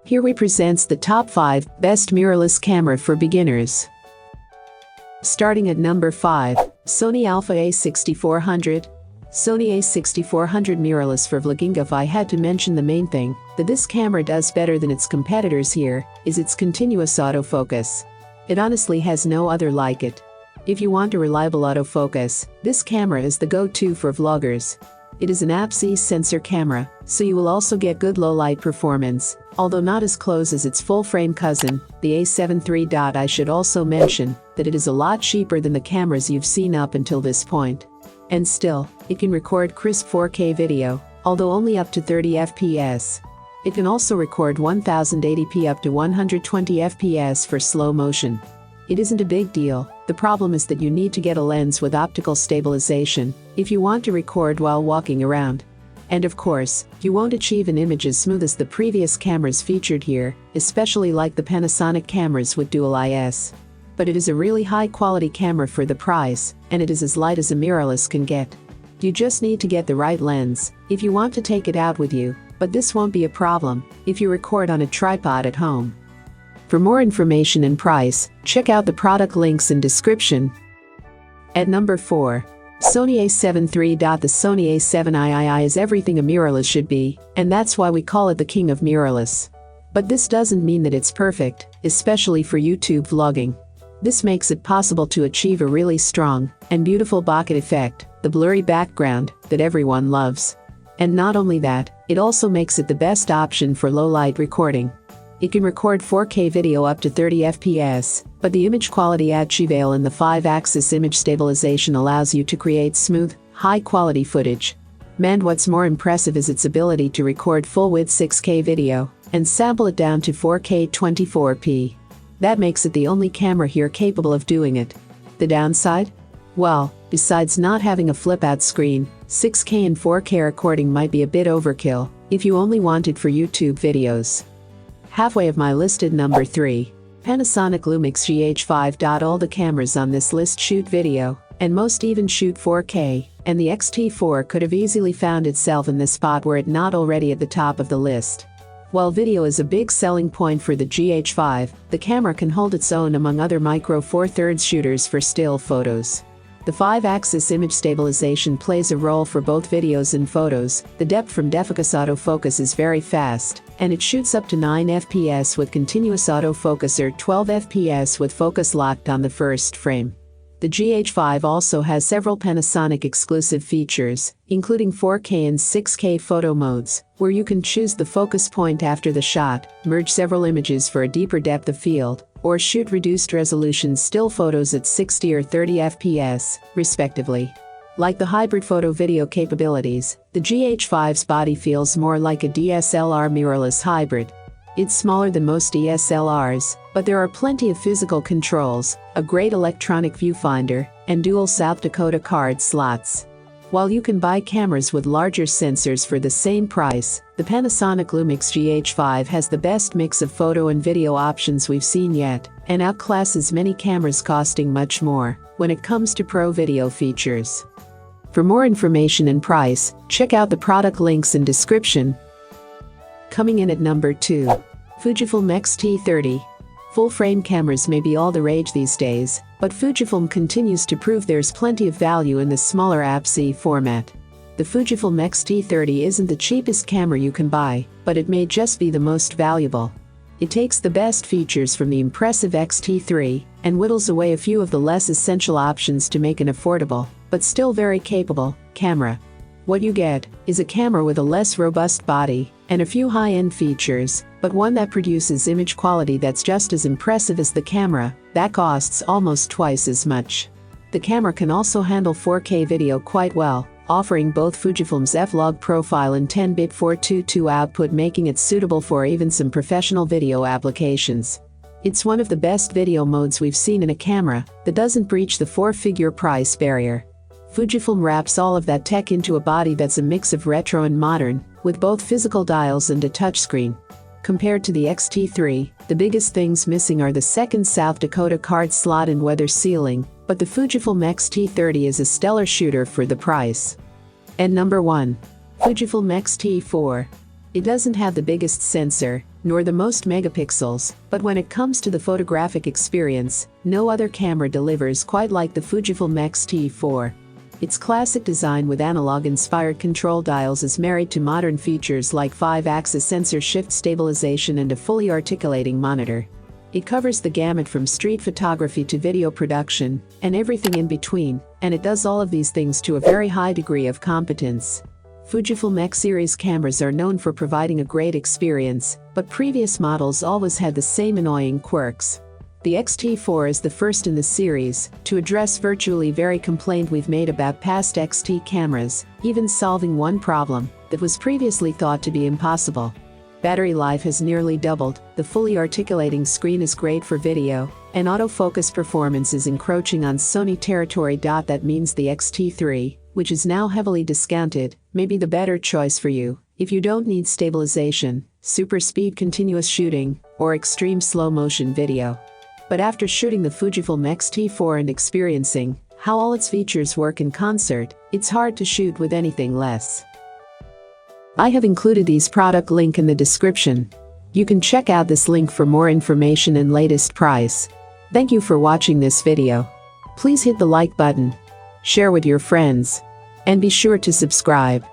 Here we presents the top 5 best mirrorless camera for beginners. Starting at number 5, Sony Alpha A6400. Sony A6400 mirrorless for vlogging. If I had to mention the main thing that this camera does better than its competitors here, is its continuous autofocus. It honestly has no other like it. If you want a reliable autofocus, this camera is the go-to for vloggers. It is an APS-C sensor camera, so you will also get good low-light performance, although not as close as its full-frame cousin, the A7 III. I should also mention that it is a lot cheaper than the cameras you've seen up until this point. And still, it can record crisp 4K video, although only up to 30 FPS. It can also record 1080p up to 120 FPS for slow motion. It isn't a big deal. The problem is that you need to get a lens with optical stabilization if you want to record while walking around. And of course, you won't achieve an image as smooth as the previous cameras featured here, especially like the Panasonic cameras with dual IS. But it is a really high-quality camera for the price, and it is as light as a mirrorless can get. You just need to get the right lens if you want to take it out with you, but this won't be a problem if you record on a tripod at home. For more information and price, check out the product links in description. At number 4, Sony A7 III. The Sony A7 III is everything a mirrorless should be, and that's why we call it the king of mirrorless. But this doesn't mean that it's perfect, especially for YouTube vlogging. This makes it possible to achieve a really strong and beautiful bokeh effect, the blurry background that everyone loves. And not only that, it also makes it the best option for low-light recording. It can record 4K video up to 30 FPS, but the image quality achievable in the 5-axis image stabilization allows you to create smooth, high-quality footage. And what's more impressive is its ability to record full-width 6K video and sample it down to 4K 24p. That makes it the only camera here capable of doing it. The downside? Well, besides not having a flip-out screen, 6K and 4K recording might be a bit overkill if you only want it for YouTube videos. Halfway of my list at number 3, Panasonic LUMIX GH5. All the cameras on this list shoot video, and most even shoot 4K, and the X-T4 could have easily found itself in this spot were it not already at the top of the list. While video is a big selling point for the GH5, the camera can hold its own among other micro Four Thirds shooters for still photos. The 5-axis image stabilization plays a role for both videos and photos. The depth from focus autofocus is very fast, and it shoots up to 9 FPS with continuous autofocus or 12 FPS with focus locked on the first frame. The GH5 also has several Panasonic exclusive features, including 4K and 6K photo modes, where you can choose the focus point after the shot, merge several images for a deeper depth of field, or shoot reduced resolution still photos at 60 or 30 FPS, respectively. Like the hybrid photo-video capabilities, the GH5's body feels more like a DSLR mirrorless hybrid. It's smaller than most DSLRs, but there are plenty of physical controls, a great electronic viewfinder, and dual South Dakota card slots. While you can buy cameras with larger sensors for the same price, the Panasonic LUMIX GH5 has the best mix of photo and video options we've seen yet, and outclasses many cameras costing much more when it comes to pro video features. For more information and price, check out the product links in description. Coming in at number 2, Fujifilm X-T30. Full-frame cameras may be all the rage these days, but Fujifilm continues to prove there's plenty of value in the smaller APS-C format. The Fujifilm X-T30 isn't the cheapest camera you can buy, but it may just be the most valuable. It takes the best features from the impressive X-T3 and whittles away a few of the less essential options to make an affordable, but still very capable, camera. What you get is a camera with a less robust body and a few high-end features, but one that produces image quality that's just as impressive as the camera that costs almost twice as much. The camera can also handle 4K video quite well, offering both Fujifilm's F-Log profile and 10-bit 422 output, making it suitable for even some professional video applications. It's one of the best video modes we've seen in a camera that doesn't breach the 4-figure price barrier. Fujifilm wraps all of that tech into a body that's a mix of retro and modern, with both physical dials and a touchscreen. Compared to the X-T3, the biggest things missing are the second South Dakota card slot and weather sealing, but the Fujifilm X-T30 is a stellar shooter for the price. And number 1. Fujifilm X-T4. It doesn't have the biggest sensor, nor the most megapixels, but when it comes to the photographic experience, no other camera delivers quite like the Fujifilm X-T4. Its classic design with analog-inspired control dials is married to modern features like 5-axis sensor shift stabilization and a fully articulating monitor. It covers the gamut from street photography to video production, and everything in between, and it does all of these things to a very high degree of competence. Fujifilm X series cameras are known for providing a great experience, but previous models always had the same annoying quirks. The X-T4 is the first in the series to address virtually every complaint we've made about past X-T cameras, even solving one problem that was previously thought to be impossible. Battery life has nearly doubled, the fully articulating screen is great for video, and autofocus performance is encroaching on Sony territory. That means the X-T30, which is now heavily discounted, may be the better choice for you if you don't need stabilization, super speed continuous shooting, or extreme slow motion video. But after shooting the Fujifilm X-T4 and experiencing how all its features work in concert, it's hard to shoot with anything less. I have included these product link in the description. You can check out this link for more information and latest price. Thank you for watching this video. Please hit the like button, share with your friends, and be sure to subscribe.